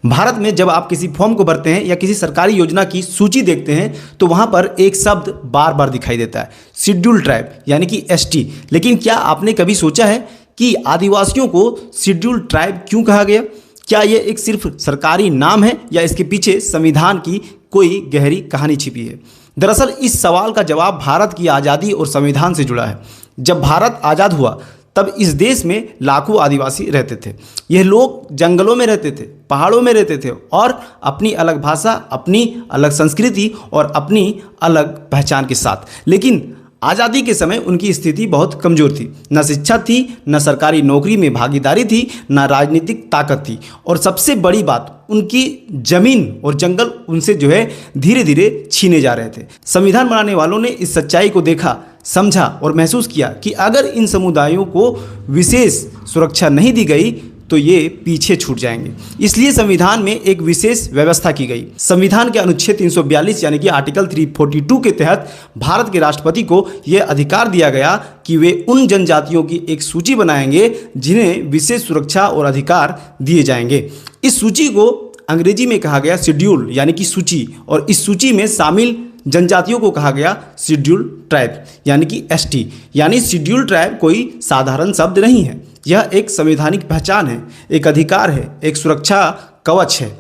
भारत में जब आप किसी फॉर्म को भरते हैं या किसी सरकारी योजना की सूची देखते हैं तो वहाँ पर एक शब्द बार बार दिखाई देता है, शेड्यूल ट्राइब यानी कि एसटी। लेकिन क्या आपने कभी सोचा है कि आदिवासियों को शेड्यूल ट्राइब क्यों कहा गया? क्या ये एक सिर्फ सरकारी नाम है या इसके पीछे संविधान की कोई गहरी कहानी छिपी है? दरअसल इस सवाल का जवाब भारत की आज़ादी और संविधान से जुड़ा है। जब भारत आज़ाद हुआ तब इस देश में लाखों आदिवासी रहते थे। यह लोग जंगलों में रहते थे, पहाड़ों में रहते थे और अपनी अलग भाषा, अपनी अलग संस्कृति और अपनी अलग पहचान के साथ। लेकिन आज़ादी के समय उनकी स्थिति बहुत कमज़ोर थी। न शिक्षा थी, न सरकारी नौकरी में भागीदारी थी, न राजनीतिक ताकत थी और सबसे बड़ी बात, उनकी ज़मीन और जंगल उनसे धीरे धीरे छीने जा रहे थे। संविधान बनाने वालों ने इस सच्चाई को देखा, समझा और महसूस किया कि अगर इन समुदायों को विशेष सुरक्षा नहीं दी गई तो ये पीछे छूट जाएंगे। इसलिए संविधान में एक विशेष व्यवस्था की गई। संविधान के अनुच्छेद 342 यानी कि आर्टिकल 342 के तहत भारत के राष्ट्रपति को यह अधिकार दिया गया कि वे उन जनजातियों की एक सूची बनाएंगे जिन्हें विशेष सुरक्षा और अधिकार दिए जाएंगे। इस सूची को अंग्रेजी में कहा गया शेड्यूल यानी कि सूची, और इस सूची में शामिल जनजातियों को कहा गया शेड्यूल ट्राइब यानी कि एसटी। यानी शेड्यूल ट्राइब कोई साधारण शब्द नहीं है, यह एक संवैधानिक पहचान है, एक अधिकार है, एक सुरक्षा कवच है।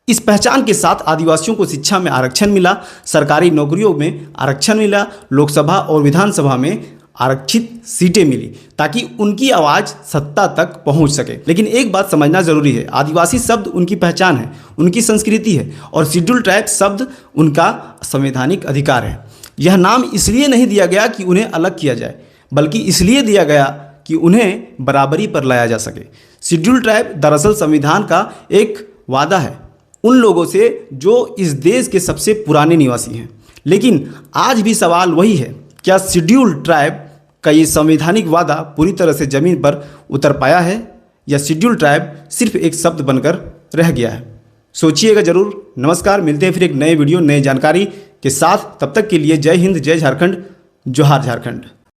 इस पहचान के साथ आदिवासियों को शिक्षा में आरक्षण मिला, सरकारी नौकरियों में आरक्षण मिला, लोकसभा और विधानसभा में आरक्षित सीटें मिली ताकि उनकी आवाज़ सत्ता तक पहुंच सके। लेकिन एक बात समझना जरूरी है, आदिवासी शब्द उनकी पहचान है, उनकी संस्कृति है और शेड्यूल ट्राइब शब्द उनका संवैधानिक अधिकार है। यह नाम इसलिए नहीं दिया गया कि उन्हें अलग किया जाए, बल्कि इसलिए दिया गया कि उन्हें बराबरी पर लाया जा सके। शेड्यूल ट्राइब दरअसल संविधान का एक वादा है उन लोगों से जो इस देश के सबसे पुराने निवासी हैं। लेकिन आज भी सवाल वही है, क्या शेड्यूल ट्राइब का ये संवैधानिक वादा पूरी तरह से ज़मीन पर उतर पाया है या शेड्यूल ट्राइब सिर्फ एक शब्द बनकर रह गया है? सोचिएगा ज़रूर। नमस्कार, मिलते हैं फिर एक नए वीडियो, नए जानकारी के साथ। तब तक के लिए जय हिंद, जय झारखंड, जोहार झारखंड।